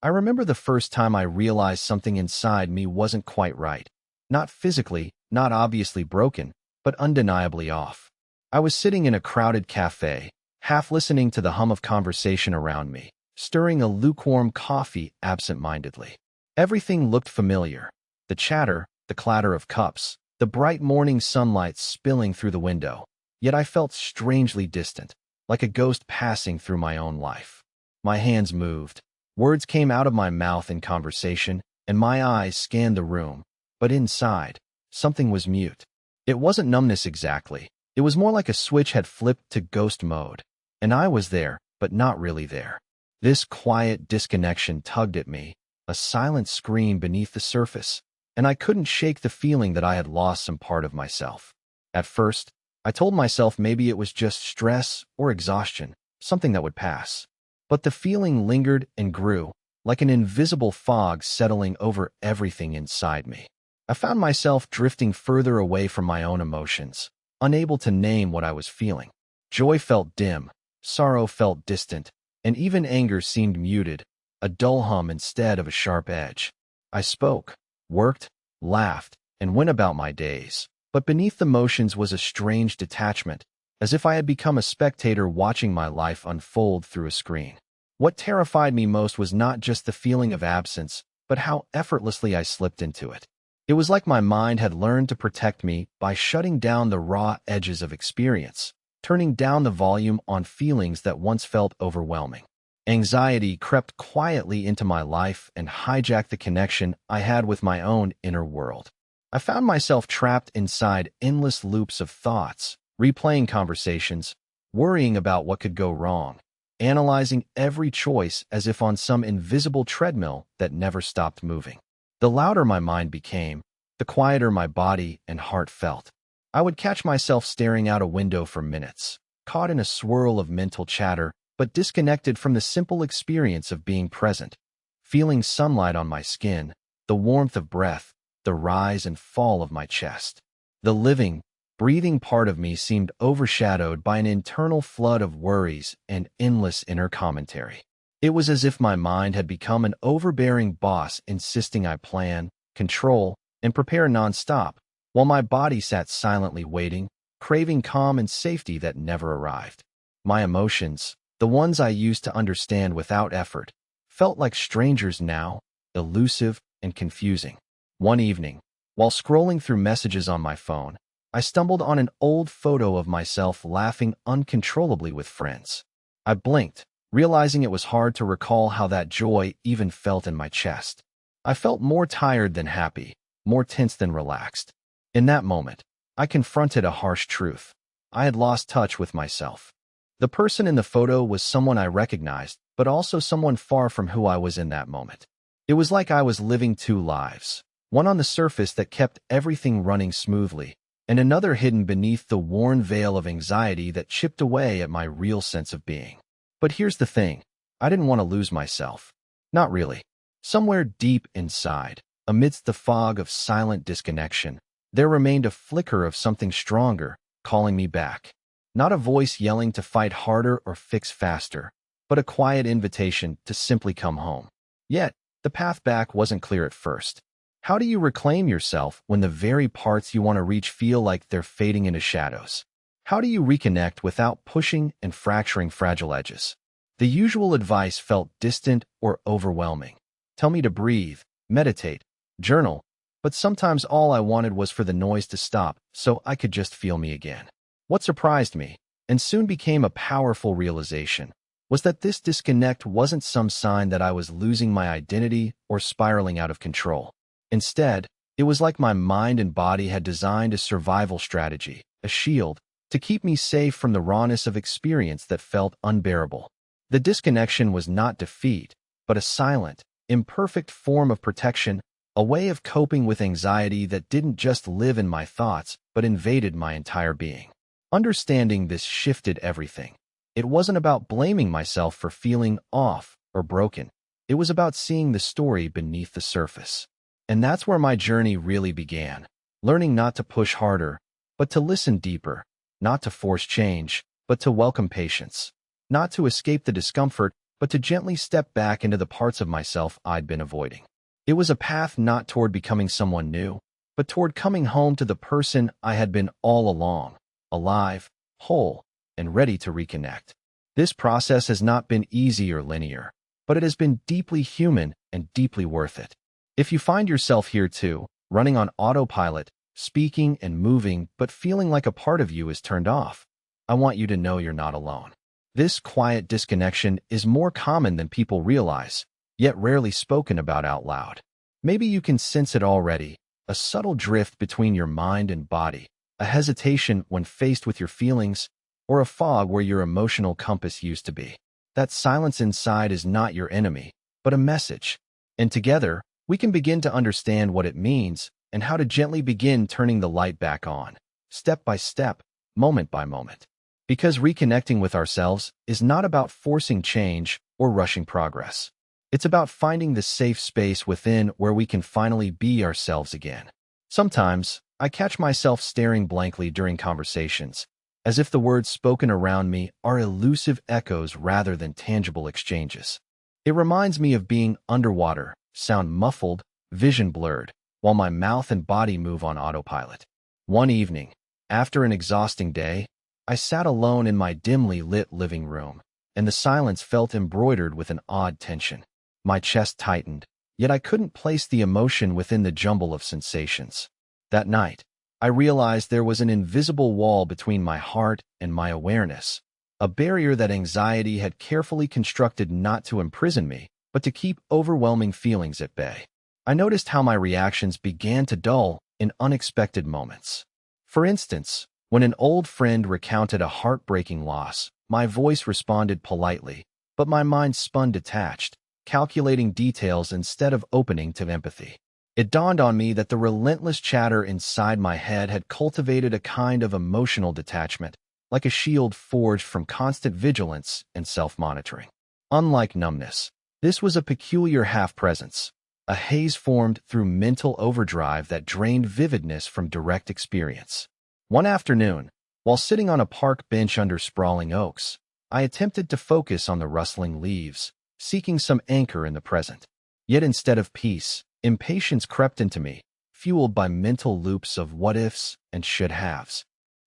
I remember the first time I realized something inside me wasn't quite right. Not physically, not obviously broken, but undeniably off. I was sitting in a crowded cafe, half listening to the hum of conversation around me, stirring a lukewarm coffee absent-mindedly. Everything looked familiar. The chatter, the clatter of cups, the bright morning sunlight spilling through the window. Yet I felt strangely distant, like a ghost passing through my own life. My hands moved. Words came out of my mouth in conversation, and my eyes scanned the room. But inside, something was mute. It wasn't numbness exactly. It was more like a switch had flipped to ghost mode. And I was there, but not really there. This quiet disconnection tugged at me, a silent scream beneath the surface, and I couldn't shake the feeling that I had lost some part of myself. At first, I told myself maybe it was just stress or exhaustion, something that would pass. But the feeling lingered and grew, like an invisible fog settling over everything inside me. I found myself drifting further away from my own emotions, unable to name what I was feeling. Joy felt dim, sorrow felt distant, and even anger seemed muted, a dull hum instead of a sharp edge. I spoke, worked, laughed, and went about my days. But beneath the motions was a strange detachment, as if I had become a spectator watching my life unfold through a screen. What terrified me most was not just the feeling of absence, but how effortlessly I slipped into it. It was like my mind had learned to protect me by shutting down the raw edges of experience, turning down the volume on feelings that once felt overwhelming. Anxiety crept quietly into my life and hijacked the connection I had with my own inner world. I found myself trapped inside endless loops of thoughts, replaying conversations, worrying about what could go wrong, analyzing every choice as if on some invisible treadmill that never stopped moving. The louder my mind became, the quieter my body and heart felt. I would catch myself staring out a window for minutes, caught in a swirl of mental chatter, but disconnected from the simple experience of being present, feeling sunlight on my skin, the warmth of breath, the rise and fall of my chest. The living, breathing part of me seemed overshadowed by an internal flood of worries and endless inner commentary. It was as if my mind had become an overbearing boss insisting I plan, control, and prepare nonstop, while my body sat silently waiting, craving calm and safety that never arrived. My emotions, the ones I used to understand without effort, felt like strangers now, elusive and confusing. One evening, while scrolling through messages on my phone, I stumbled on an old photo of myself laughing uncontrollably with friends. I blinked, realizing it was hard to recall how that joy even felt in my chest. I felt more tired than happy, more tense than relaxed. In that moment, I confronted a harsh truth. I had lost touch with myself. The person in the photo was someone I recognized, but also someone far from who I was in that moment. It was like I was living two lives, one on the surface that kept everything running smoothly, and another hidden beneath the worn veil of anxiety that chipped away at my real sense of being. But here's the thing, I didn't want to lose myself. Not really. Somewhere deep inside, amidst the fog of silent disconnection, there remained a flicker of something stronger, calling me back. Not a voice yelling to fight harder or fix faster, but a quiet invitation to simply come home. Yet, the path back wasn't clear at first. How do you reclaim yourself when the very parts you want to reach feel like they're fading into shadows? How do you reconnect without pushing and fracturing fragile edges? The usual advice felt distant or overwhelming. Tell me to breathe, meditate, journal, but sometimes all I wanted was for the noise to stop so I could just feel me again. What surprised me, and soon became a powerful realization, was that this disconnect wasn't some sign that I was losing my identity or spiraling out of control. Instead, it was like my mind and body had designed a survival strategy, a shield, to keep me safe from the rawness of experience that felt unbearable. The disconnection was not defeat, but a silent, imperfect form of protection, a way of coping with anxiety that didn't just live in my thoughts, but invaded my entire being. Understanding this shifted everything. It wasn't about blaming myself for feeling off or broken. It was about seeing the story beneath the surface. And that's where my journey really began, learning not to push harder, but to listen deeper, not to force change, but to welcome patience, not to escape the discomfort, but to gently step back into the parts of myself I'd been avoiding. It was a path not toward becoming someone new, but toward coming home to the person I had been all along, alive, whole, and ready to reconnect. This process has not been easy or linear, but it has been deeply human and deeply worth it. If you find yourself here too, running on autopilot, speaking and moving, but feeling like a part of you is turned off, I want you to know you're not alone. This quiet disconnection is more common than people realize, yet rarely spoken about out loud. Maybe you can sense it already, a subtle drift between your mind and body, a hesitation when faced with your feelings, or a fog where your emotional compass used to be. That silence inside is not your enemy, but a message. And together, we can begin to understand what it means and how to gently begin turning the light back on, step by step, moment by moment. Because reconnecting with ourselves is not about forcing change or rushing progress. It's about finding the safe space within where we can finally be ourselves again. Sometimes, I catch myself staring blankly during conversations, as if the words spoken around me are elusive echoes rather than tangible exchanges. It reminds me of being underwater, sound muffled, vision blurred, while my mouth and body move on autopilot. One evening, after an exhausting day, I sat alone in my dimly lit living room, and the silence felt embroidered with an odd tension. My chest tightened, yet I couldn't place the emotion within the jumble of sensations. That night, I realized there was an invisible wall between my heart and my awareness, a barrier that anxiety had carefully constructed not to imprison me, but to keep overwhelming feelings at bay. I noticed how my reactions began to dull in unexpected moments. For instance, when an old friend recounted a heartbreaking loss, my voice responded politely, but my mind spun detached, calculating details instead of opening to empathy. It dawned on me that the relentless chatter inside my head had cultivated a kind of emotional detachment, like a shield forged from constant vigilance and self-monitoring. Unlike numbness, this was a peculiar half-presence, a haze formed through mental overdrive that drained vividness from direct experience. One afternoon, while sitting on a park bench under sprawling oaks, I attempted to focus on the rustling leaves, seeking some anchor in the present. Yet instead of peace, impatience crept into me, fueled by mental loops of what-ifs and should-haves.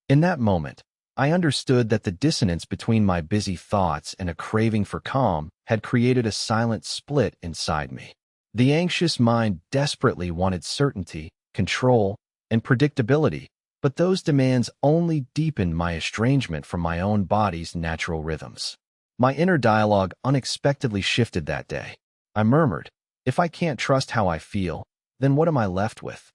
In that moment, I understood that the dissonance between my busy thoughts and a craving for calm had created a silent split inside me. The anxious mind desperately wanted certainty, control, and predictability, but those demands only deepened my estrangement from my own body's natural rhythms. My inner dialogue unexpectedly shifted that day. I murmured, "If I can't trust how I feel, then what am I left with?"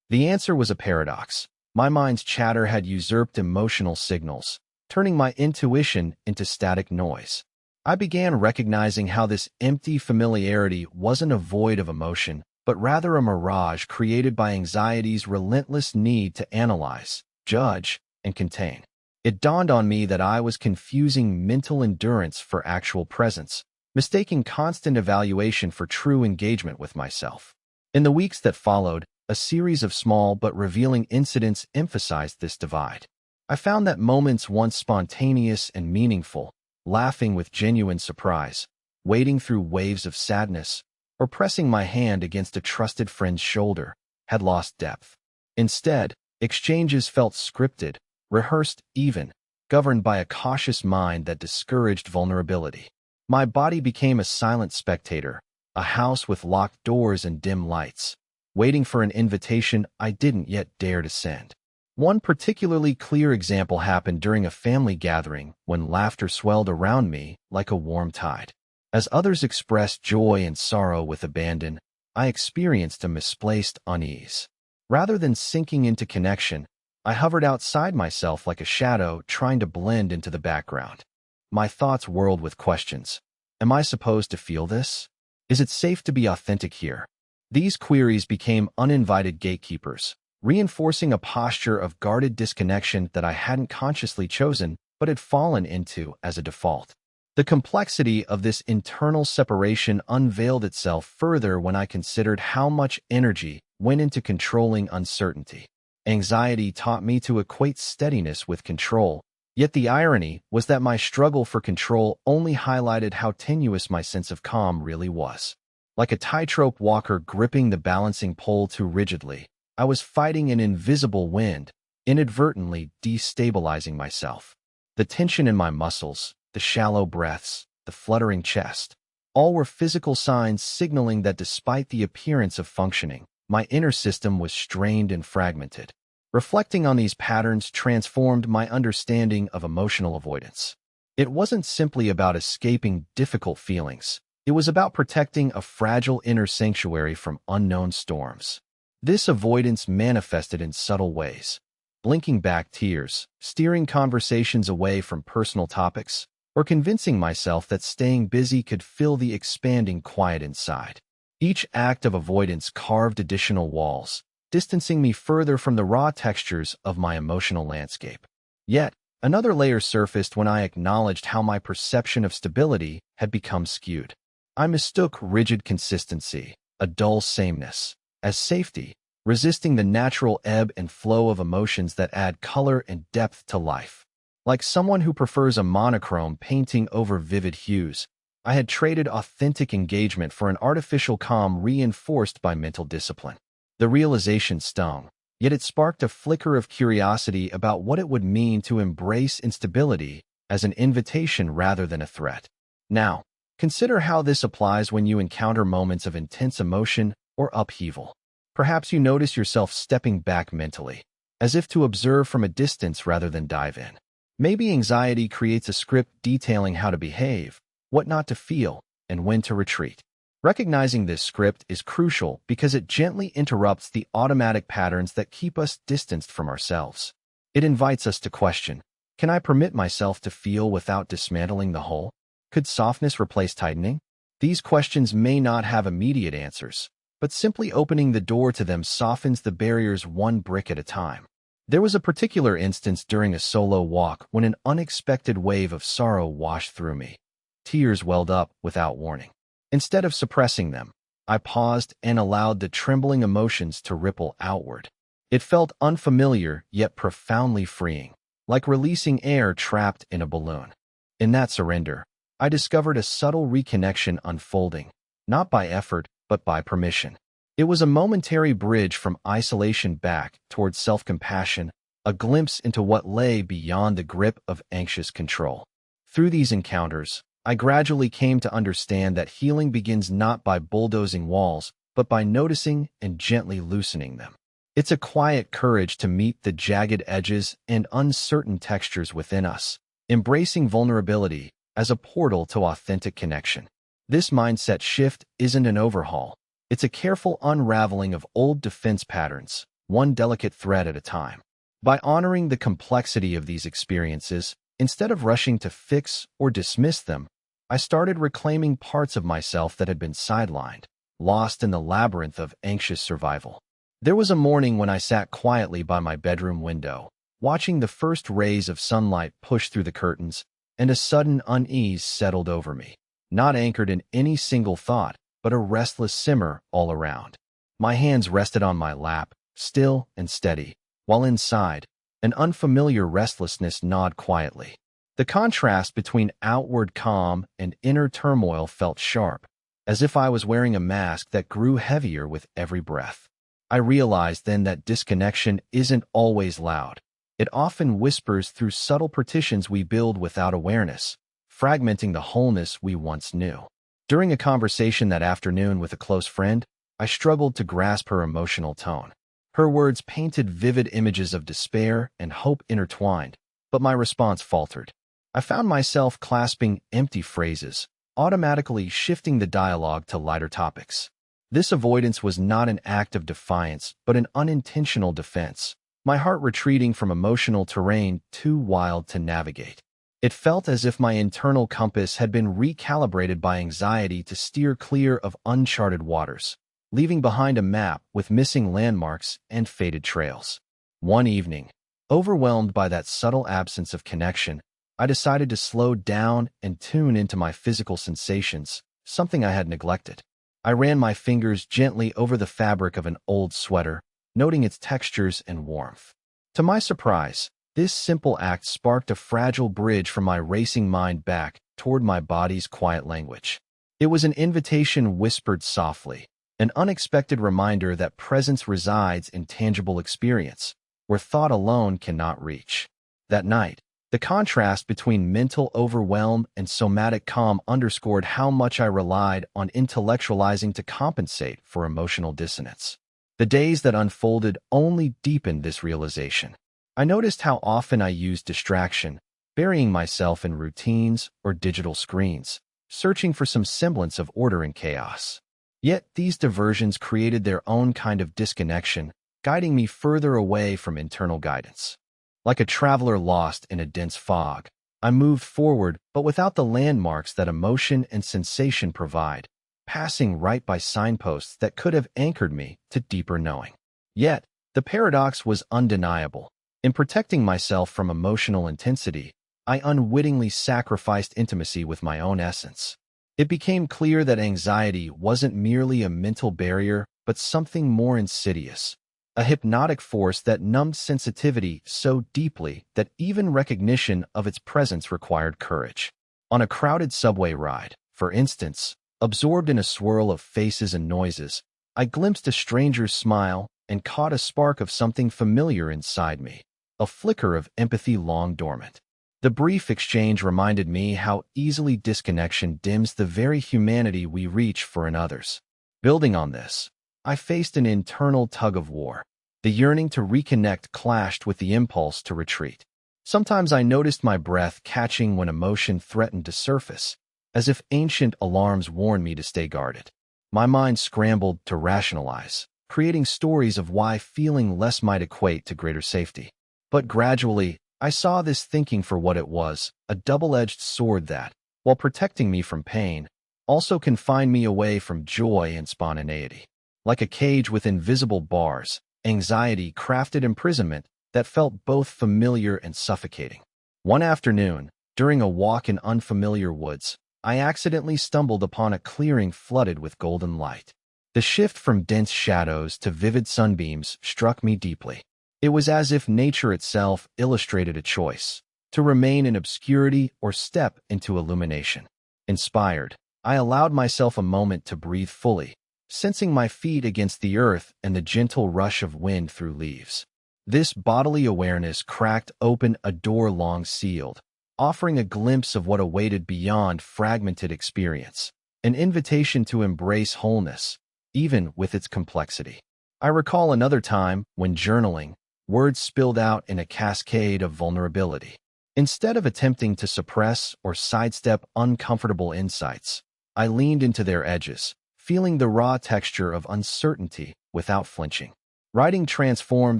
The answer was a paradox. My mind's chatter had usurped emotional signals, turning my intuition into static noise. I began recognizing how this empty familiarity wasn't a void of emotion, but rather a mirage created by anxiety's relentless need to analyze, judge, and contain. It dawned on me that I was confusing mental endurance for actual presence, mistaking constant evaluation for true engagement with myself. In the weeks that followed, a series of small but revealing incidents emphasized this divide. I found that moments once spontaneous and meaningful, laughing with genuine surprise, wading through waves of sadness, or pressing my hand against a trusted friend's shoulder, had lost depth. Instead, exchanges felt scripted, rehearsed even, governed by a cautious mind that discouraged vulnerability. My body became a silent spectator, a house with locked doors and dim lights, waiting for an invitation I didn't yet dare to send. One particularly clear example happened during a family gathering when laughter swelled around me like a warm tide. As others expressed joy and sorrow with abandon, I experienced a misplaced unease. Rather than sinking into connection, I hovered outside myself like a shadow trying to blend into the background. My thoughts whirled with questions. Am I supposed to feel this? Is it safe to be authentic here? These queries became uninvited gatekeepers, reinforcing a posture of guarded disconnection that I hadn't consciously chosen but had fallen into as a default. The complexity of this internal separation unveiled itself further when I considered how much energy went into controlling uncertainty. Anxiety taught me to equate steadiness with control, Yet the irony was that my struggle for control only highlighted how tenuous my sense of calm really was. Like a tightrope walker gripping the balancing pole too rigidly, I was fighting an invisible wind, inadvertently destabilizing myself. The tension in my muscles, the shallow breaths, the fluttering chest, all were physical signs signaling that despite the appearance of functioning, my inner system was strained and fragmented. Reflecting on these patterns transformed my understanding of emotional avoidance. It wasn't simply about escaping difficult feelings. It was about protecting a fragile inner sanctuary from unknown storms. This avoidance manifested in subtle ways: blinking back tears, steering conversations away from personal topics, or convincing myself that staying busy could fill the expanding quiet inside. Each act of avoidance carved additional walls, distancing me further from the raw textures of my emotional landscape. Yet, another layer surfaced when I acknowledged how my perception of stability had become skewed. I mistook rigid consistency, a dull sameness, as safety, resisting the natural ebb and flow of emotions that add color and depth to life. Like someone who prefers a monochrome painting over vivid hues, I had traded authentic engagement for an artificial calm reinforced by mental discipline. The realization stung, yet it sparked a flicker of curiosity about what it would mean to embrace instability as an invitation rather than a threat. Now, consider how this applies when you encounter moments of intense emotion or upheaval. Perhaps you notice yourself stepping back mentally, as if to observe from a distance rather than dive in. Maybe anxiety creates a script detailing how to behave, what not to feel, and when to retreat. Recognizing this script is crucial because it gently interrupts the automatic patterns that keep us distanced from ourselves. It invites us to question: can I permit myself to feel without dismantling the whole? Could softness replace tightening? These questions may not have immediate answers, but simply opening the door to them softens the barriers one brick at a time. There was a particular instance during a solo walk when an unexpected wave of sorrow washed through me. Tears welled up without warning. Instead of suppressing them, I paused and allowed the trembling emotions to ripple outward. It felt unfamiliar yet profoundly freeing, like releasing air trapped in a balloon. In that surrender, I discovered a subtle reconnection unfolding, not by effort, but by permission. It was a momentary bridge from isolation back towards self-compassion, a glimpse into what lay beyond the grip of anxious control. Through these encounters, I gradually came to understand that healing begins not by bulldozing walls, but by noticing and gently loosening them. It's a quiet courage to meet the jagged edges and uncertain textures within us, embracing vulnerability as a portal to authentic connection. This mindset shift isn't an overhaul. It's a careful unraveling of old defense patterns, one delicate thread at a time. By honoring the complexity of these experiences, instead of rushing to fix or dismiss them, I started reclaiming parts of myself that had been sidelined, lost in the labyrinth of anxious survival. There was a morning when I sat quietly by my bedroom window, watching the first rays of sunlight push through the curtains, and a sudden unease settled over me, not anchored in any single thought, but a restless simmer all around. My hands rested on my lap, still and steady, while inside, an unfamiliar restlessness gnawed quietly. The contrast between outward calm and inner turmoil felt sharp, as if I was wearing a mask that grew heavier with every breath. I realized then that disconnection isn't always loud. It often whispers through subtle partitions we build without awareness, fragmenting the wholeness we once knew. During a conversation that afternoon with a close friend, I struggled to grasp her emotional tone. Her words painted vivid images of despair and hope intertwined, but my response faltered. I found myself clasping empty phrases, automatically shifting the dialogue to lighter topics. This avoidance was not an act of defiance, but an unintentional defense, my heart retreating from emotional terrain too wild to navigate. It felt as if my internal compass had been recalibrated by anxiety to steer clear of uncharted waters, leaving behind a map with missing landmarks and faded trails. One evening, overwhelmed by that subtle absence of connection, I decided to slow down and tune into my physical sensations, something I had neglected. I ran my fingers gently over the fabric of an old sweater, noting its textures and warmth. To my surprise, This simple act sparked a fragile bridge from my racing mind back toward my body's quiet language. It was an invitation whispered softly, an unexpected reminder that presence resides in tangible experience, where thought alone cannot reach. That night, the contrast between mental overwhelm and somatic calm underscored how much I relied on intellectualizing to compensate for emotional dissonance. The days that unfolded only deepened this realization. I noticed how often I used distraction, burying myself in routines or digital screens, searching for some semblance of order in chaos. Yet these diversions created their own kind of disconnection, guiding me further away from internal guidance. Like a traveler lost in a dense fog, I moved forward, but without the landmarks that emotion and sensation provide, passing right by signposts that could have anchored me to deeper knowing. Yet, the paradox was undeniable. In protecting myself from emotional intensity, I unwittingly sacrificed intimacy with my own essence. It became clear that anxiety wasn't merely a mental barrier, but something more insidious, a hypnotic force that numbed sensitivity so deeply that even recognition of its presence required courage. On a crowded subway ride, for instance, absorbed in a swirl of faces and noises, I glimpsed a stranger's smile and caught a spark of something familiar inside me, a flicker of empathy long dormant. The brief exchange reminded me how easily disconnection dims the very humanity we reach for in others. Building on this, I faced an internal tug-of-war. The yearning to reconnect clashed with the impulse to retreat. Sometimes I noticed my breath catching when emotion threatened to surface, as if ancient alarms warned me to stay guarded. My mind scrambled to rationalize, creating stories of why feeling less might equate to greater safety. But gradually, I saw this thinking for what it was, a double-edged sword that, while protecting me from pain, also confined me away from joy and spontaneity. Like a cage with invisible bars, anxiety crafted imprisonment that felt both familiar and suffocating. One afternoon, during a walk in unfamiliar woods, I accidentally stumbled upon a clearing flooded with golden light. The shift from dense shadows to vivid sunbeams struck me deeply. It was as if nature itself illustrated a choice, to remain in obscurity or step into illumination. Inspired, I allowed myself a moment to breathe fully, sensing my feet against the earth and the gentle rush of wind through leaves. This bodily awareness cracked open a door long sealed, offering a glimpse of what awaited beyond fragmented experience, an invitation to embrace wholeness, even with its complexity. I recall another time when journaling, words spilled out in a cascade of vulnerability. Instead of attempting to suppress or sidestep uncomfortable insights, I leaned into their edges, feeling the raw texture of uncertainty without flinching. Writing transformed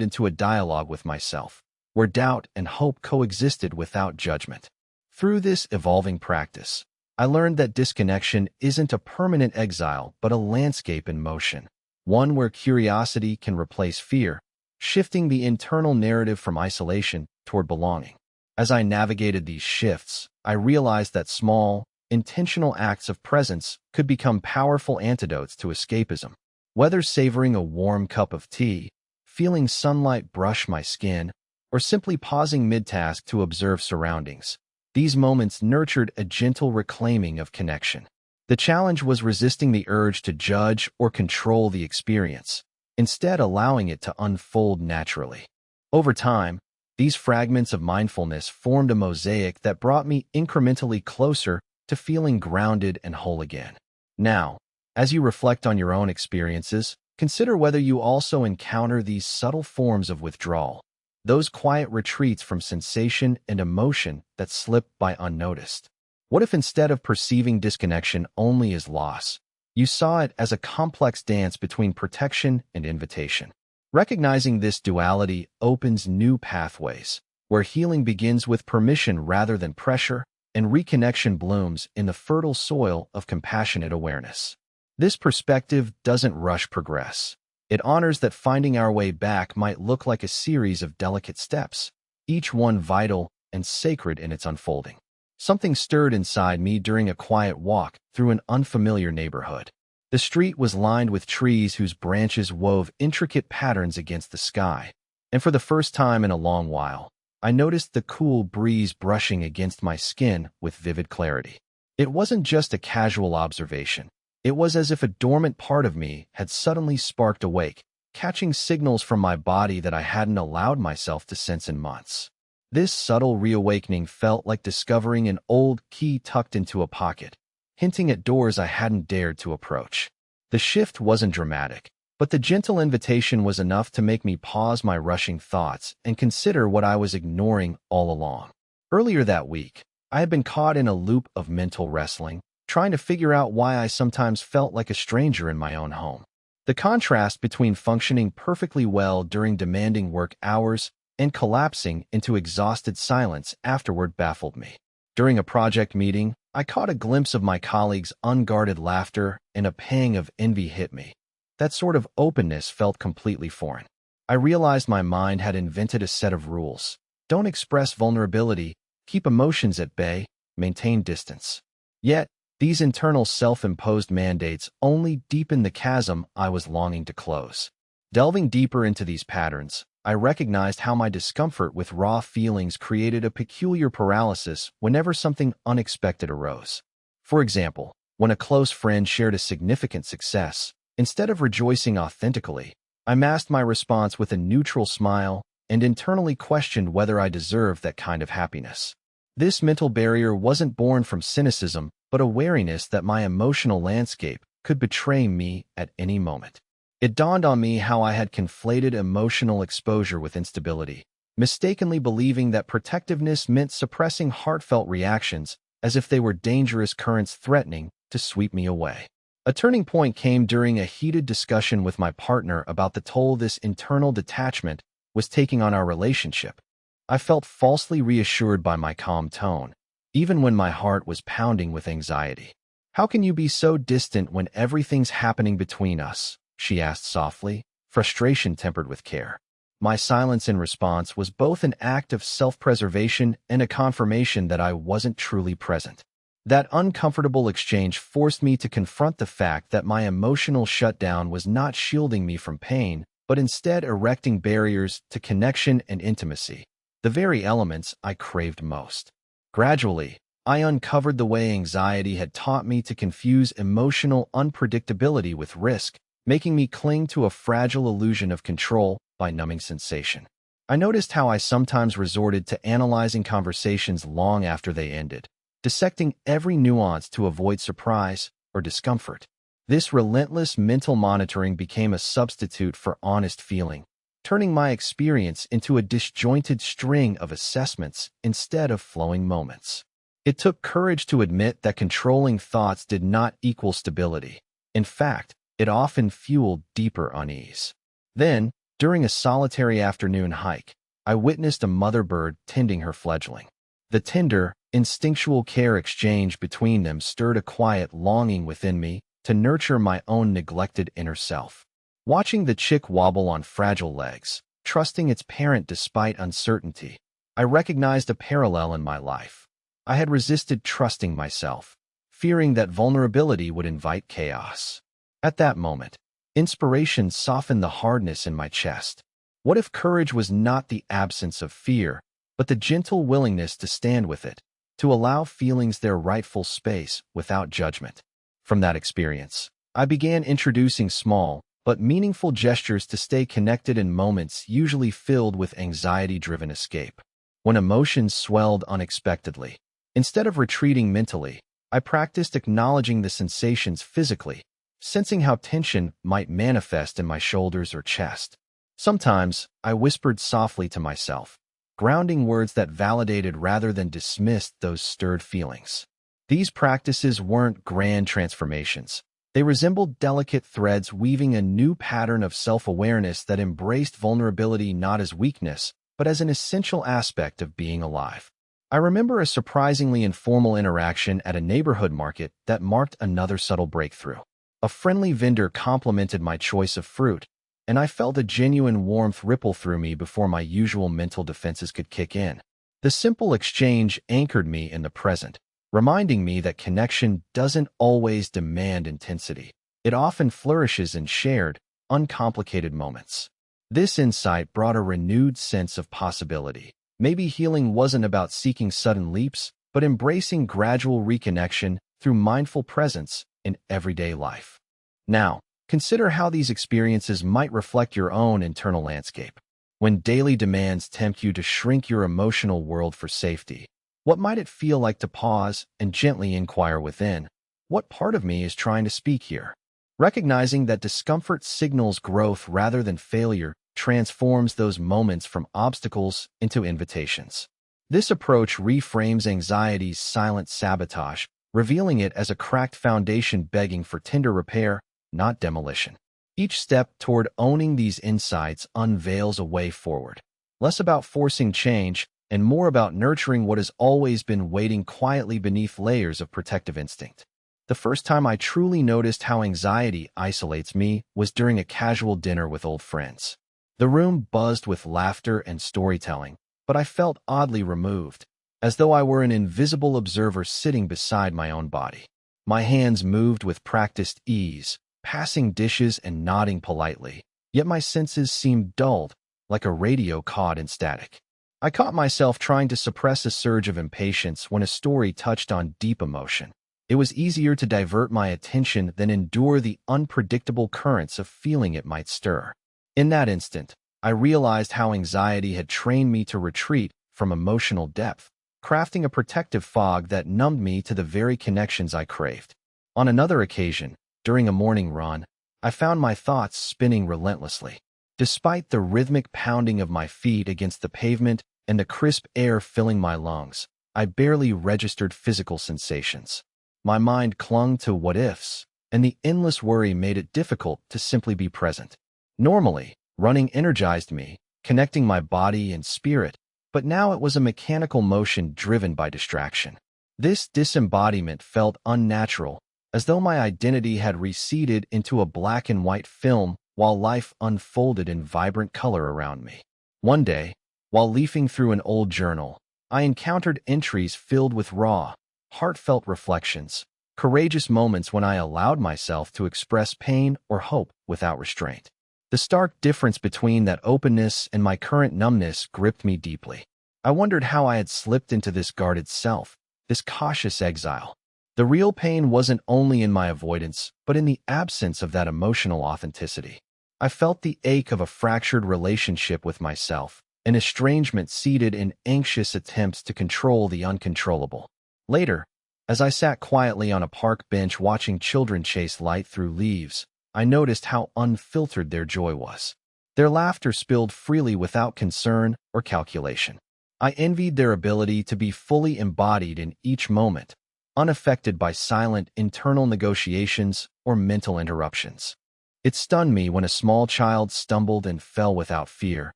into a dialogue with myself, where doubt and hope coexisted without judgment. Through this evolving practice, I learned that disconnection isn't a permanent exile but a landscape in motion, one where curiosity can replace fear, shifting the internal narrative from isolation toward belonging. As I navigated these shifts, I realized that small, intentional acts of presence could become powerful antidotes to escapism. Whether savoring a warm cup of tea, feeling sunlight brush my skin, or simply pausing mid-task to observe surroundings, these moments nurtured a gentle reclaiming of connection. The challenge was resisting the urge to judge or control the experience, instead allowing it to unfold naturally. Over time, these fragments of mindfulness formed a mosaic that brought me incrementally closer to feeling grounded and whole again. Now, as you reflect on your own experiences, consider whether you also encounter these subtle forms of withdrawal, those quiet retreats from sensation and emotion that slip by unnoticed. What if instead of perceiving disconnection only as loss, you saw it as a complex dance between protection and invitation? Recognizing this duality opens new pathways, where healing begins with permission rather than pressure, and reconnection blooms in the fertile soil of compassionate awareness. This perspective doesn't rush progress. It honors that finding our way back might look like a series of delicate steps, each one vital and sacred in its unfolding. Something stirred inside me during a quiet walk through an unfamiliar neighborhood. The street was lined with trees whose branches wove intricate patterns against the sky, and for the first time in a long while, I noticed the cool breeze brushing against my skin with vivid clarity. It wasn't just a casual observation. It was as if a dormant part of me had suddenly sparked awake, catching signals from my body that I hadn't allowed myself to sense in months. This subtle reawakening felt like discovering an old key tucked into a pocket, hinting at doors I hadn't dared to approach. The shift wasn't dramatic, but the gentle invitation was enough to make me pause my rushing thoughts and consider what I was ignoring all along. Earlier that week, I had been caught in a loop of mental wrestling, trying to figure out why I sometimes felt like a stranger in my own home. The contrast between functioning perfectly well during demanding work hours and collapsing into exhausted silence afterward baffled me. During a project meeting, I caught a glimpse of my colleagues' unguarded laughter, and a pang of envy hit me. That sort of openness felt completely foreign. I realized my mind had invented a set of rules. Don't express vulnerability, keep emotions at bay, maintain distance. Yet, these internal self-imposed mandates only deepened the chasm I was longing to close. Delving deeper into these patterns, I recognized how my discomfort with raw feelings created a peculiar paralysis whenever something unexpected arose. For example, when a close friend shared a significant success, instead of rejoicing authentically, I masked my response with a neutral smile and internally questioned whether I deserved that kind of happiness. This mental barrier wasn't born from cynicism, but a wariness that my emotional landscape could betray me at any moment. It dawned on me how I had conflated emotional exposure with instability, mistakenly believing that protectiveness meant suppressing heartfelt reactions as if they were dangerous currents threatening to sweep me away. A turning point came during a heated discussion with my partner about the toll this internal detachment was taking on our relationship. I felt falsely reassured by my calm tone, even when my heart was pounding with anxiety. "How can you be so distant when everything's happening between us?" she asked softly, frustration tempered with care. My silence in response was both an act of self-preservation and a confirmation that I wasn't truly present. That uncomfortable exchange forced me to confront the fact that my emotional shutdown was not shielding me from pain, but instead erecting barriers to connection and intimacy, the very elements I craved most. Gradually, I uncovered the way anxiety had taught me to confuse emotional unpredictability with risk, making me cling to a fragile illusion of control by numbing sensation. I noticed how I sometimes resorted to analyzing conversations long after they ended, dissecting every nuance to avoid surprise or discomfort. This relentless mental monitoring became a substitute for honest feeling, turning my experience into a disjointed string of assessments instead of flowing moments. It took courage to admit that controlling thoughts did not equal stability. In fact, it often fueled deeper unease. Then, during a solitary afternoon hike, I witnessed a mother bird tending her fledgling. The tender, instinctual care exchange between them stirred a quiet longing within me to nurture my own neglected inner self. Watching the chick wobble on fragile legs, trusting its parent despite uncertainty, I recognized a parallel in my life. I had resisted trusting myself, fearing that vulnerability would invite chaos. At that moment, inspiration softened the hardness in my chest. What if courage was not the absence of fear, but the gentle willingness to stand with it, to allow feelings their rightful space without judgment? From that experience, I began introducing small but meaningful gestures to stay connected in moments usually filled with anxiety-driven escape. When emotions swelled unexpectedly, instead of retreating mentally, I practiced acknowledging the sensations physically, sensing how tension might manifest in my shoulders or chest. Sometimes, I whispered softly to myself, grounding words that validated rather than dismissed those stirred feelings. These practices weren't grand transformations. They resembled delicate threads weaving a new pattern of self-awareness that embraced vulnerability not as weakness, but as an essential aspect of being alive. I remember a surprisingly informal interaction at a neighborhood market that marked another subtle breakthrough. A friendly vendor complimented my choice of fruit, and I felt a genuine warmth ripple through me before my usual mental defenses could kick in. The simple exchange anchored me in the present, reminding me that connection doesn't always demand intensity. It often flourishes in shared, uncomplicated moments. This insight brought a renewed sense of possibility. Maybe healing wasn't about seeking sudden leaps, but embracing gradual reconnection through mindful presence in everyday life. Now, consider how these experiences might reflect your own internal landscape. When daily demands tempt you to shrink your emotional world for safety, what might it feel like to pause and gently inquire within? What part of me is trying to speak here? Recognizing that discomfort signals growth rather than failure transforms those moments from obstacles into invitations. This approach reframes anxiety's silent sabotage, revealing it as a cracked foundation begging for tender repair, not demolition. Each step toward owning these insights unveils a way forward, less about forcing change and more about nurturing what has always been waiting quietly beneath layers of protective instinct. The first time I truly noticed how anxiety isolates me was during a casual dinner with old friends. The room buzzed with laughter and storytelling, but I felt oddly removed, as though I were an invisible observer sitting beside my own body. My hands moved with practiced ease, passing dishes and nodding politely, yet my senses seemed dulled, like a radio caught in static. I caught myself trying to suppress a surge of impatience when a story touched on deep emotion. It was easier to divert my attention than endure the unpredictable currents of feeling it might stir. In that instant, I realized how anxiety had trained me to retreat from emotional depth, crafting a protective fog that numbed me to the very connections I craved. On another occasion, during a morning run, I found my thoughts spinning relentlessly. Despite the rhythmic pounding of my feet against the pavement and the crisp air filling my lungs, I barely registered physical sensations. My mind clung to what-ifs, and the endless worry made it difficult to simply be present. Normally, running energized me, connecting my body and spirit, but now it was a mechanical motion driven by distraction. This disembodiment felt unnatural, as though my identity had receded into a black and white film while life unfolded in vibrant color around me. One day, while leafing through an old journal, I encountered entries filled with raw, heartfelt reflections, courageous moments when I allowed myself to express pain or hope without restraint. The stark difference between that openness and my current numbness gripped me deeply. I wondered how I had slipped into this guarded self, this cautious exile. The real pain wasn't only in my avoidance, but in the absence of that emotional authenticity. I felt the ache of a fractured relationship with myself, an estrangement seated in anxious attempts to control the uncontrollable. Later, as I sat quietly on a park bench watching children chase light through leaves, I noticed how unfiltered their joy was. Their laughter spilled freely without concern or calculation. I envied their ability to be fully embodied in each moment, unaffected by silent internal negotiations or mental interruptions. It stunned me when a small child stumbled and fell without fear,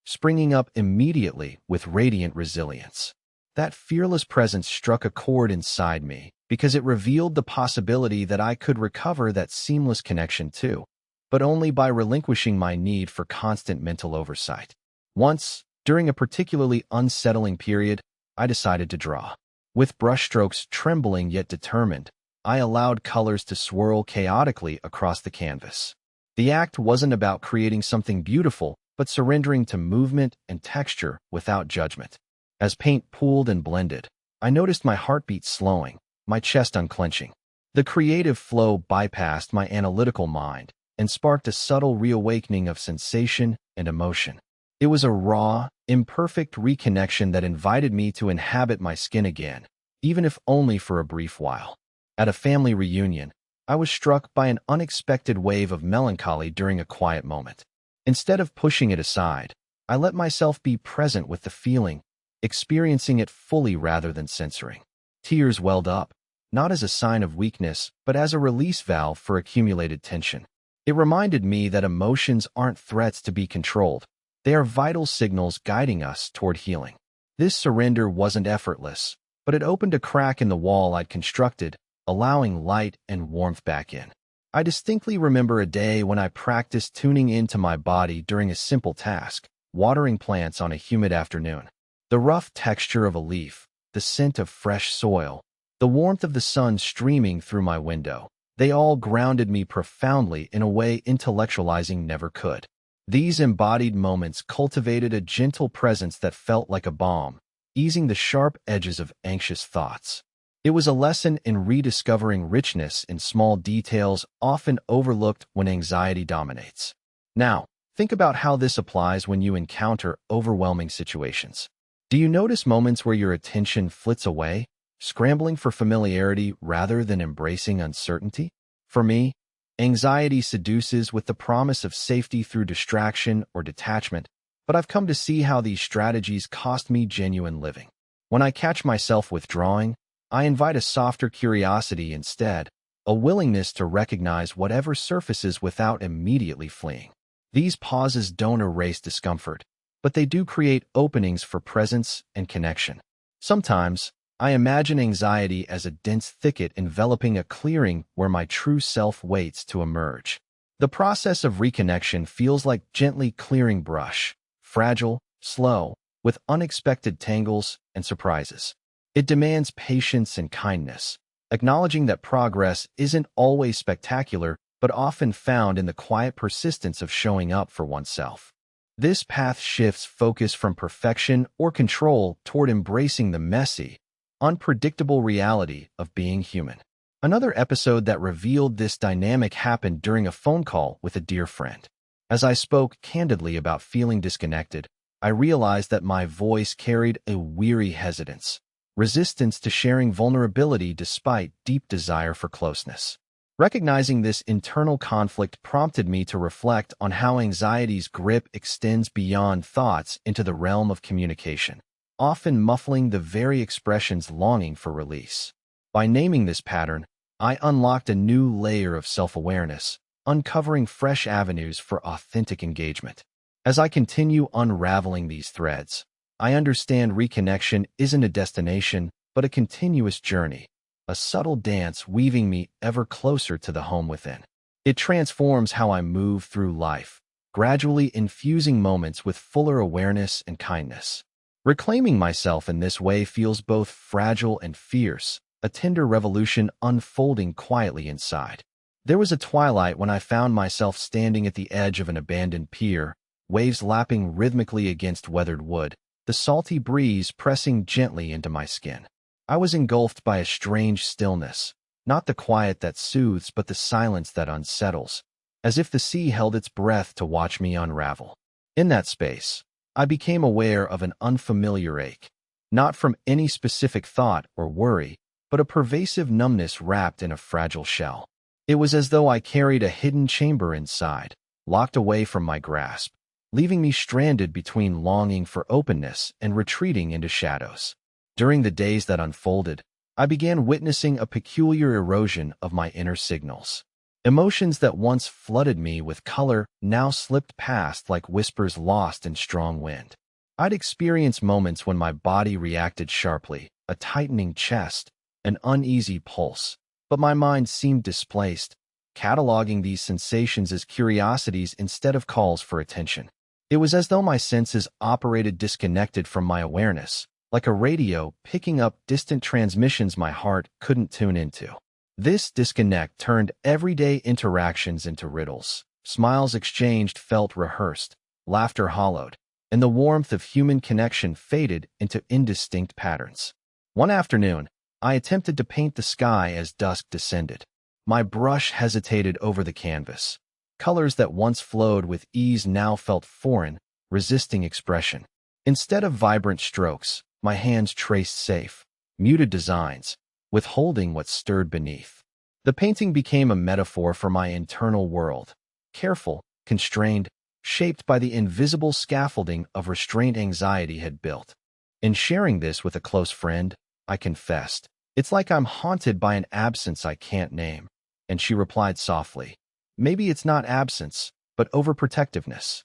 springing up immediately with radiant resilience. That fearless presence struck a chord inside me because it revealed the possibility that I could recover that seamless connection too, but only by relinquishing my need for constant mental oversight. Once, during a particularly unsettling period, I decided to draw. With brushstrokes trembling yet determined, I allowed colors to swirl chaotically across the canvas. The act wasn't about creating something beautiful, but surrendering to movement and texture without judgment. As paint pooled and blended, I noticed my heartbeat slowing, my chest unclenching. The creative flow bypassed my analytical mind and sparked a subtle reawakening of sensation and emotion. It was a raw, imperfect reconnection that invited me to inhabit my skin again, even if only for a brief while. At a family reunion, I was struck by an unexpected wave of melancholy during a quiet moment. Instead of pushing it aside, I let myself be present with the feeling, experiencing it fully rather than censoring. Tears welled up, not as a sign of weakness, but as a release valve for accumulated tension. It reminded me that emotions aren't threats to be controlled. They are vital signals guiding us toward healing. This surrender wasn't effortless, but it opened a crack in the wall I'd constructed, allowing light and warmth back in. I distinctly remember a day when I practiced tuning into my body during a simple task, watering plants on a humid afternoon. The rough texture of a leaf, the scent of fresh soil, the warmth of the sun streaming through my window, they all grounded me profoundly in a way intellectualizing never could. These embodied moments cultivated a gentle presence that felt like a balm, easing the sharp edges of anxious thoughts. It was a lesson in rediscovering richness in small details often overlooked when anxiety dominates. Now, think about how this applies when you encounter overwhelming situations. Do you notice moments where your attention flits away, scrambling for familiarity rather than embracing uncertainty? For me, anxiety seduces with the promise of safety through distraction or detachment, but I've come to see how these strategies cost me genuine living. When I catch myself withdrawing, I invite a softer curiosity instead, a willingness to recognize whatever surfaces without immediately fleeing. These pauses don't erase discomfort, but they do create openings for presence and connection. Sometimes, I imagine anxiety as a dense thicket enveloping a clearing where my true self waits to emerge. The process of reconnection feels like gently clearing brush, fragile, slow, with unexpected tangles and surprises. It demands patience and kindness, acknowledging that progress isn't always spectacular but often found in the quiet persistence of showing up for oneself. This path shifts focus from perfection or control toward embracing the messy, unpredictable reality of being human. Another episode that revealed this dynamic happened during a phone call with a dear friend. As I spoke candidly about feeling disconnected, I realized that my voice carried a weary hesitance, resistance to sharing vulnerability despite deep desire for closeness. Recognizing this internal conflict prompted me to reflect on how anxiety's grip extends beyond thoughts into the realm of communication, often muffling the very expressions longing for release. By naming this pattern, I unlocked a new layer of self-awareness, uncovering fresh avenues for authentic engagement. As I continue unraveling these threads, I understand reconnection isn't a destination, but a continuous journey, a subtle dance weaving me ever closer to the home within. It transforms how I move through life, gradually infusing moments with fuller awareness and kindness. Reclaiming myself in this way feels both fragile and fierce, a tender revolution unfolding quietly inside. There was a twilight when I found myself standing at the edge of an abandoned pier, waves lapping rhythmically against weathered wood, the salty breeze pressing gently into my skin. I was engulfed by a strange stillness, not the quiet that soothes but the silence that unsettles, as if the sea held its breath to watch me unravel. In that space, I became aware of an unfamiliar ache, not from any specific thought or worry, but a pervasive numbness wrapped in a fragile shell. It was as though I carried a hidden chamber inside, locked away from my grasp, leaving me stranded between longing for openness and retreating into shadows. During the days that unfolded, I began witnessing a peculiar erosion of my inner signals. Emotions that once flooded me with color now slipped past like whispers lost in strong wind. I'd experience moments when my body reacted sharply, a tightening chest, an uneasy pulse, but my mind seemed displaced, cataloging these sensations as curiosities instead of calls for attention. It was as though my senses operated disconnected from my awareness, like a radio picking up distant transmissions my heart couldn't tune into. This disconnect turned everyday interactions into riddles. Smiles exchanged felt rehearsed, laughter hollowed, and the warmth of human connection faded into indistinct patterns. One afternoon, I attempted to paint the sky as dusk descended. My brush hesitated over the canvas. Colors that once flowed with ease now felt foreign, resisting expression. Instead of vibrant strokes, my hands traced safe, muted designs, withholding what stirred beneath. The painting became a metaphor for my internal world, careful, constrained, shaped by the invisible scaffolding of restraint anxiety had built. In sharing this with a close friend, I confessed, "It's like I'm haunted by an absence I can't name." And she replied softly, "Maybe it's not absence, but overprotectiveness."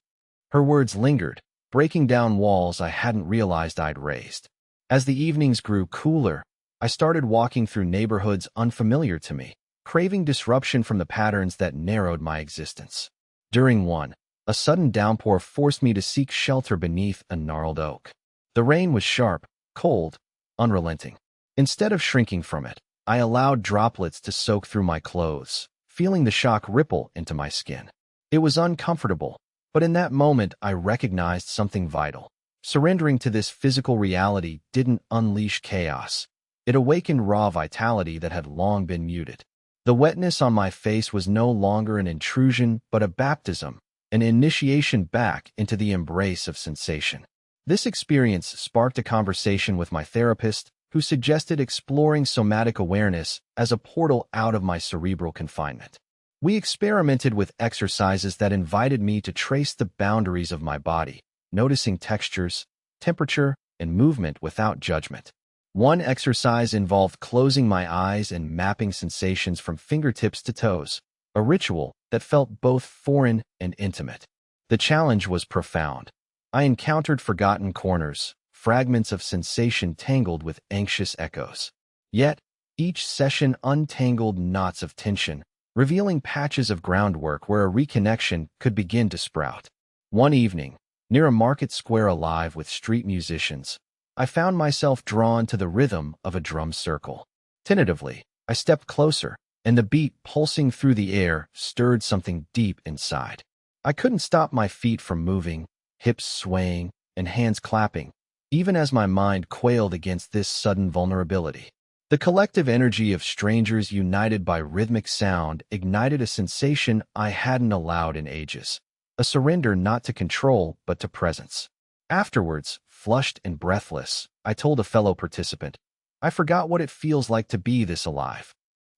Her words lingered, breaking down walls I hadn't realized I'd raised. As the evenings grew cooler, I started walking through neighborhoods unfamiliar to me, craving disruption from the patterns that narrowed my existence. During one, a sudden downpour forced me to seek shelter beneath a gnarled oak. The rain was sharp, cold, unrelenting. Instead of shrinking from it, I allowed droplets to soak through my clothes, feeling the shock ripple into my skin. It was uncomfortable, But in that moment, I recognized something vital. Surrendering to this physical reality didn't unleash chaos. It awakened raw vitality that had long been muted. The wetness on my face was no longer an intrusion, but a baptism, an initiation back into the embrace of sensation. This experience sparked a conversation with my therapist, who suggested exploring somatic awareness as a portal out of my cerebral confinement. We experimented with exercises that invited me to trace the boundaries of my body, noticing textures, temperature, and movement without judgment. One exercise involved closing my eyes and mapping sensations from fingertips to toes, a ritual that felt both foreign and intimate. The challenge was profound. I encountered forgotten corners, fragments of sensation tangled with anxious echoes. Yet, each session untangled knots of tension, revealing patches of groundwork where a reconnection could begin to sprout. One evening, near a market square alive with street musicians, I found myself drawn to the rhythm of a drum circle. Tentatively, I stepped closer, and the beat pulsing through the air stirred something deep inside. I couldn't stop my feet from moving, hips swaying, and hands clapping, even as my mind quailed against this sudden vulnerability. The collective energy of strangers united by rhythmic sound ignited a sensation I hadn't allowed in ages, a surrender not to control but to presence. Afterwards, flushed and breathless, I told a fellow participant, "I forgot what it feels like to be this alive."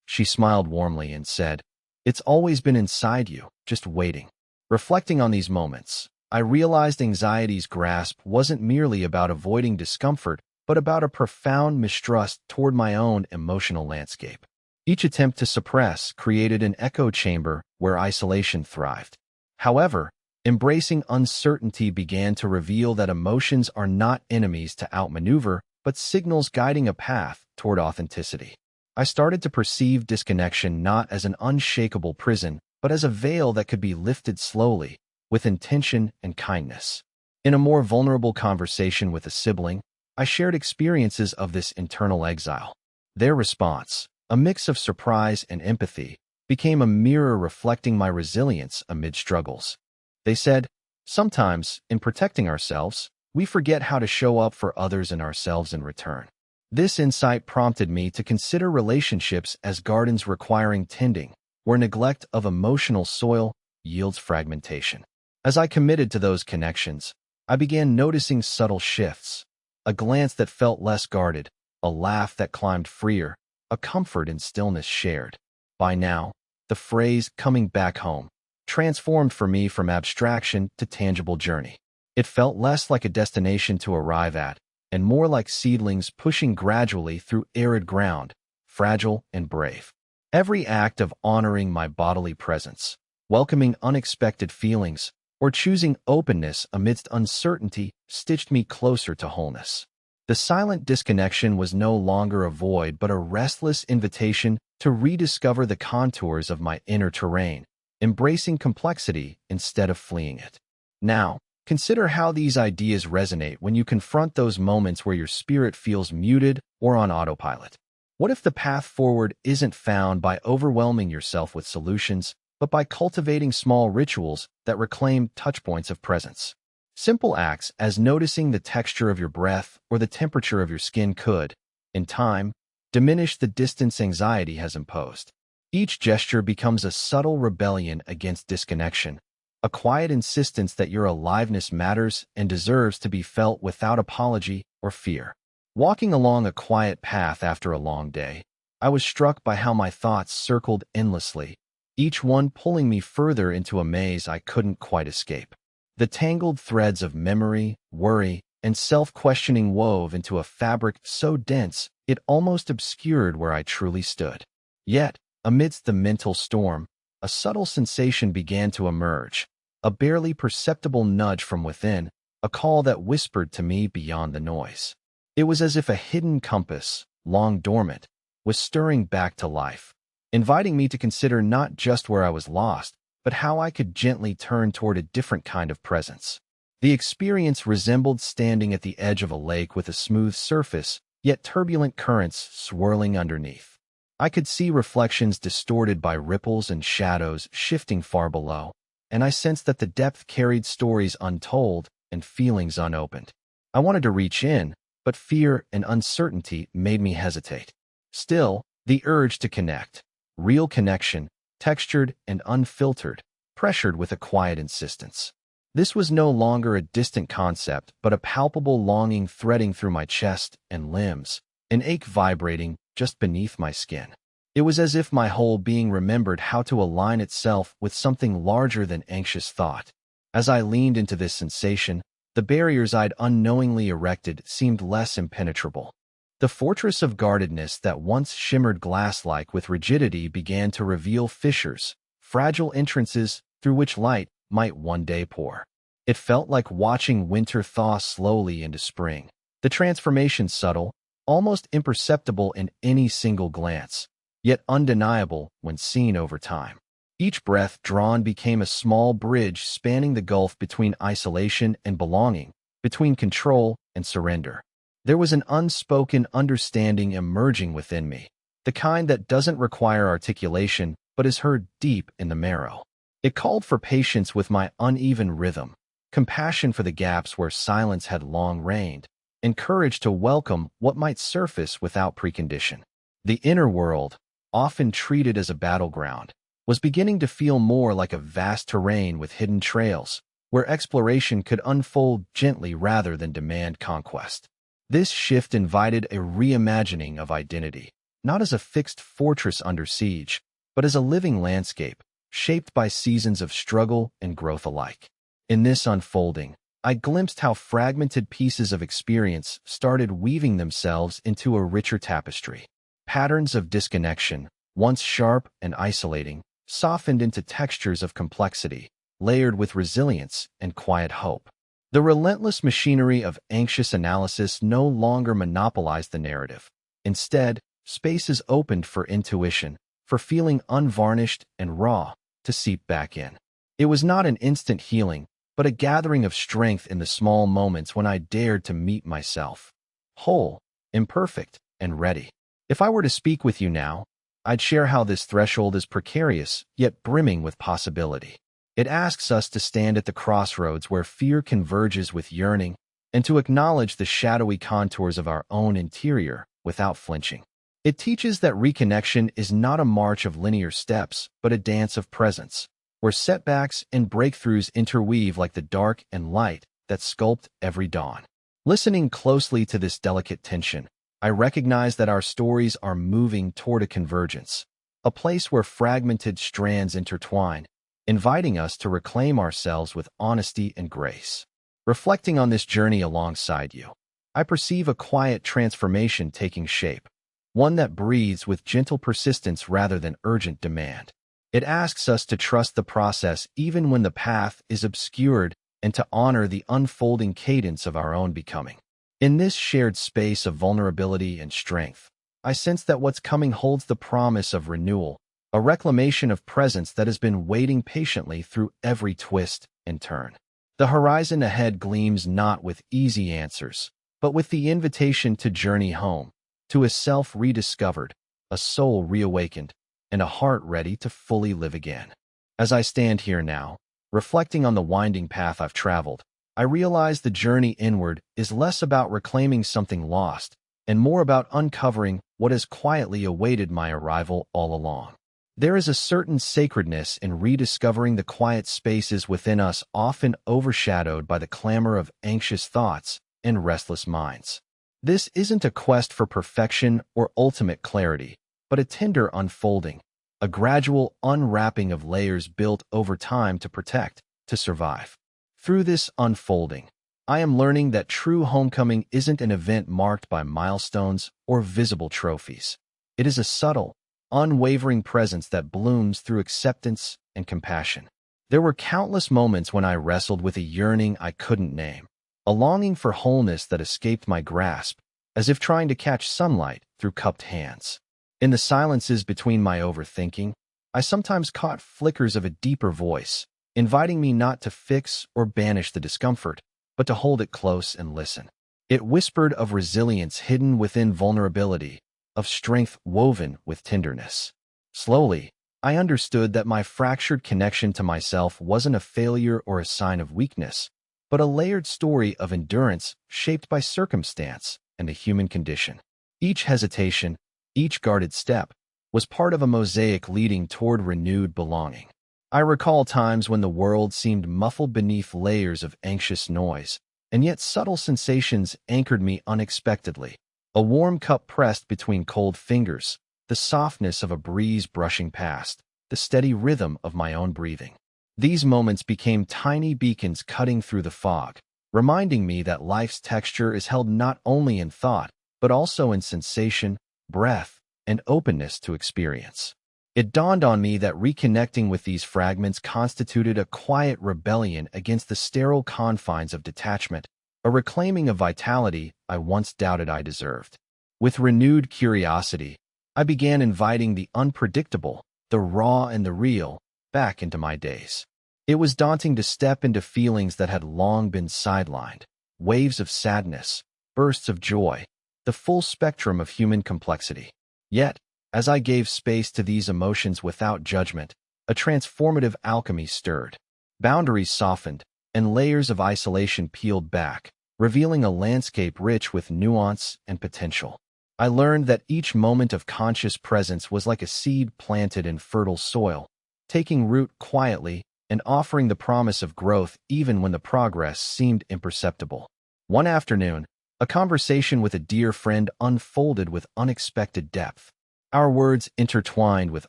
She smiled warmly and said, "It's always been inside you, just waiting." Reflecting on these moments, I realized anxiety's grasp wasn't merely about avoiding discomfort, but about a profound mistrust toward my own emotional landscape. Each attempt to suppress created an echo chamber where isolation thrived. However, embracing uncertainty began to reveal that emotions are not enemies to outmaneuver, but signals guiding a path toward authenticity. I started to perceive disconnection not as an unshakable prison, but as a veil that could be lifted slowly, with intention and kindness. In a more vulnerable conversation with a sibling, I shared experiences of this internal exile. Their response, a mix of surprise and empathy, became a mirror reflecting my resilience amid struggles. They said, "Sometimes, in protecting ourselves, we forget how to show up for others and ourselves in return." This insight prompted me to consider relationships as gardens requiring tending, where neglect of emotional soil yields fragmentation. As I committed to those connections, I began noticing subtle shifts, a glance that felt less guarded, a laugh that climbed freer, a comfort in stillness shared. By now, the phrase "coming back home" transformed for me from abstraction to tangible journey. It felt less like a destination to arrive at, and more like seedlings pushing gradually through arid ground, fragile and brave. Every act of honoring my bodily presence, welcoming unexpected feelings, or choosing openness amidst uncertainty stitched me closer to wholeness. The silent disconnection was no longer a void but a restless invitation to rediscover the contours of my inner terrain, embracing complexity instead of fleeing it. Now, consider how these ideas resonate when you confront those moments where your spirit feels muted or on autopilot. What if the path forward isn't found by overwhelming yourself with solutions, but by cultivating small rituals that reclaim touchpoints of presence? Simple acts as noticing the texture of your breath or the temperature of your skin could, in time, diminish the distance anxiety has imposed. Each gesture becomes a subtle rebellion against disconnection, a quiet insistence that your aliveness matters and deserves to be felt without apology or fear. Walking along a quiet path after a long day, I was struck by how my thoughts circled endlessly, each one pulling me further into a maze I couldn't quite escape. The tangled threads of memory, worry, and self-questioning wove into a fabric so dense it almost obscured where I truly stood. Yet, amidst the mental storm, a subtle sensation began to emerge, a barely perceptible nudge from within, a call that whispered to me beyond the noise. It was as if a hidden compass, long dormant, was stirring back to life, inviting me to consider not just where I was lost, but how I could gently turn toward a different kind of presence. The experience resembled standing at the edge of a lake with a smooth surface, yet turbulent currents swirling underneath. I could see reflections distorted by ripples and shadows shifting far below, and I sensed that the depth carried stories untold and feelings unopened. I wanted to reach in, but fear and uncertainty made me hesitate. Still, the urge to connect, real connection, textured and unfiltered, pressured with a quiet insistence. This was no longer a distant concept, but a palpable longing threading through my chest and limbs, an ache vibrating just beneath my skin. It was as if my whole being remembered how to align itself with something larger than anxious thought. As I leaned into this sensation, the barriers I'd unknowingly erected seemed less impenetrable. The fortress of guardedness that once shimmered glass-like with rigidity began to reveal fissures, fragile entrances through which light might one day pour. It felt like watching winter thaw slowly into spring, the transformation subtle, almost imperceptible in any single glance, yet undeniable when seen over time. Each breath drawn became a small bridge spanning the gulf between isolation and belonging, between control and surrender. There was an unspoken understanding emerging within me, the kind that doesn't require articulation but is heard deep in the marrow. It called for patience with my uneven rhythm, compassion for the gaps where silence had long reigned, and courage to welcome what might surface without precondition. The inner world, often treated as a battleground, was beginning to feel more like a vast terrain with hidden trails, where exploration could unfold gently rather than demand conquest. This shift invited a reimagining of identity, not as a fixed fortress under siege, but as a living landscape, shaped by seasons of struggle and growth alike. In this unfolding, I glimpsed how fragmented pieces of experience started weaving themselves into a richer tapestry. Patterns of disconnection, once sharp and isolating, softened into textures of complexity, layered with resilience and quiet hope. The relentless machinery of anxious analysis no longer monopolized the narrative. Instead, spaces opened for intuition, for feeling unvarnished and raw, to seep back in. It was not an instant healing, but a gathering of strength in the small moments when I dared to meet myself, whole, imperfect, and ready. If I were to speak with you now, I'd share how this threshold is precarious, yet brimming with possibility. It asks us to stand at the crossroads where fear converges with yearning, and to acknowledge the shadowy contours of our own interior without flinching. It teaches that reconnection is not a march of linear steps, but a dance of presence, where setbacks and breakthroughs interweave like the dark and light that sculpt every dawn. Listening closely to this delicate tension, I recognize that our stories are moving toward a convergence, a place where fragmented strands intertwine, inviting us to reclaim ourselves with honesty and grace. Reflecting on this journey alongside you, I perceive a quiet transformation taking shape, one that breathes with gentle persistence rather than urgent demand. It asks us to trust the process even when the path is obscured and to honor the unfolding cadence of our own becoming. In this shared space of vulnerability and strength, I sense that what's coming holds the promise of renewal, a reclamation of presence that has been waiting patiently through every twist and turn. The horizon ahead gleams not with easy answers, but with the invitation to journey home, to a self rediscovered, a soul reawakened, and a heart ready to fully live again. As I stand here now, reflecting on the winding path I've traveled, I realize the journey inward is less about reclaiming something lost and more about uncovering what has quietly awaited my arrival all along. There is a certain sacredness in rediscovering the quiet spaces within us, often overshadowed by the clamor of anxious thoughts and restless minds. This isn't a quest for perfection or ultimate clarity, but a tender unfolding, a gradual unwrapping of layers built over time to protect, to survive. Through this unfolding, I am learning that true homecoming isn't an event marked by milestones or visible trophies. It is a subtle, unwavering presence that blooms through acceptance and compassion. There were countless moments when I wrestled with a yearning I couldn't name, a longing for wholeness that escaped my grasp, as if trying to catch sunlight through cupped hands. In the silences between my overthinking, I sometimes caught flickers of a deeper voice, inviting me not to fix or banish the discomfort, but to hold it close and listen. It whispered of resilience hidden within vulnerability, of strength woven with tenderness. Slowly, I understood that my fractured connection to myself wasn't a failure or a sign of weakness, but a layered story of endurance shaped by circumstance and the human condition. Each hesitation, each guarded step, was part of a mosaic leading toward renewed belonging. I recall times when the world seemed muffled beneath layers of anxious noise, and yet subtle sensations anchored me unexpectedly. A warm cup pressed between cold fingers, the softness of a breeze brushing past, the steady rhythm of my own breathing. These moments became tiny beacons cutting through the fog, reminding me that life's texture is held not only in thought, but also in sensation, breath, and openness to experience. It dawned on me that reconnecting with these fragments constituted a quiet rebellion against the sterile confines of detachment, a reclaiming of vitality I once doubted I deserved. With renewed curiosity, I began inviting the unpredictable, the raw and the real, back into my days. It was daunting to step into feelings that had long been sidelined, waves of sadness, bursts of joy, the full spectrum of human complexity. Yet, as I gave space to these emotions without judgment, a transformative alchemy stirred. Boundaries softened, and layers of isolation peeled back, revealing a landscape rich with nuance and potential. I learned that each moment of conscious presence was like a seed planted in fertile soil, taking root quietly and offering the promise of growth even when the progress seemed imperceptible. One afternoon, a conversation with a dear friend unfolded with unexpected depth. Our words intertwined with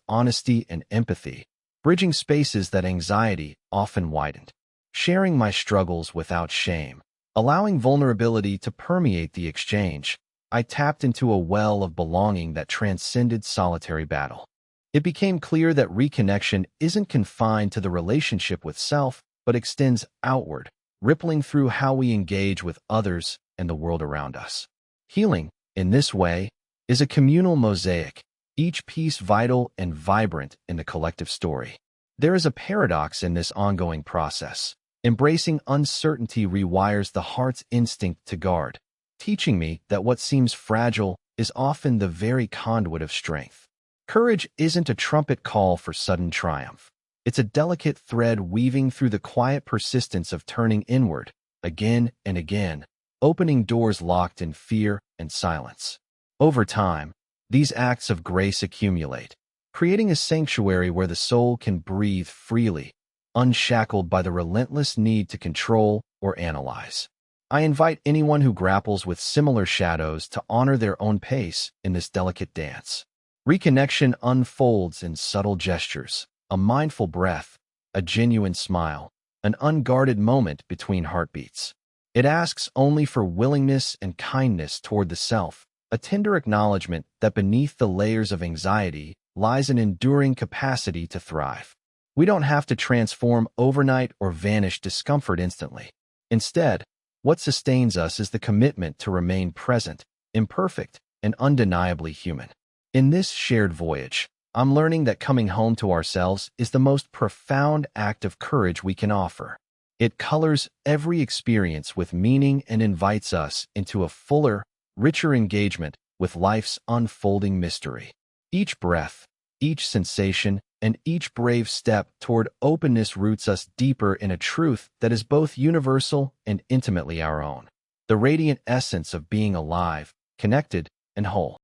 honesty and empathy, bridging spaces that anxiety often widened. Sharing my struggles without shame, allowing vulnerability to permeate the exchange, I tapped into a well of belonging that transcended solitary battle. It became clear that reconnection isn't confined to the relationship with self, but extends outward, rippling through how we engage with others and the world around us. Healing, in this way, is a communal mosaic, each piece vital and vibrant in the collective story. There is a paradox in this ongoing process. Embracing uncertainty rewires the heart's instinct to guard, teaching me that what seems fragile is often the very conduit of strength. Courage isn't a trumpet call for sudden triumph. It's a delicate thread weaving through the quiet persistence of turning inward, again and again, opening doors locked in fear and silence. Over time, these acts of grace accumulate, creating a sanctuary where the soul can breathe freely, unshackled by the relentless need to control or analyze. I invite anyone who grapples with similar shadows to honor their own pace in this delicate dance. Reconnection unfolds in subtle gestures, a mindful breath, a genuine smile, an unguarded moment between heartbeats. It asks only for willingness and kindness toward the self, a tender acknowledgement that beneath the layers of anxiety lies an enduring capacity to thrive. We don't have to transform overnight or vanish discomfort instantly. Instead, what sustains us is the commitment to remain present, imperfect, and undeniably human. In this shared voyage, I'm learning that coming home to ourselves is the most profound act of courage we can offer. It colors every experience with meaning and invites us into a fuller, richer engagement with life's unfolding mystery. Each breath, each sensation, and each brave step toward openness roots us deeper in a truth that is both universal and intimately our own. The radiant essence of being alive, connected, and whole.